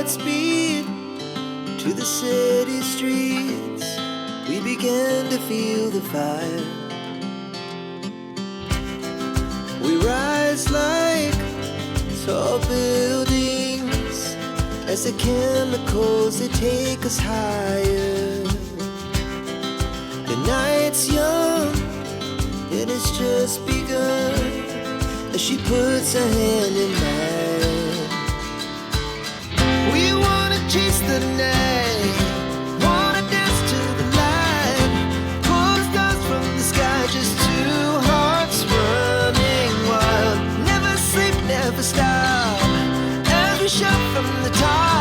speed to the city streets. We began to feel the fire. We rise like tall buildings as the chemicals, they take us higher. The night's young, it has just begun as she puts her hand in mine. We wanna chase the night, wanna dance to the light, pull the stars from the sky, just two hearts running wild. Never sleep, never stop, as we shout from the top.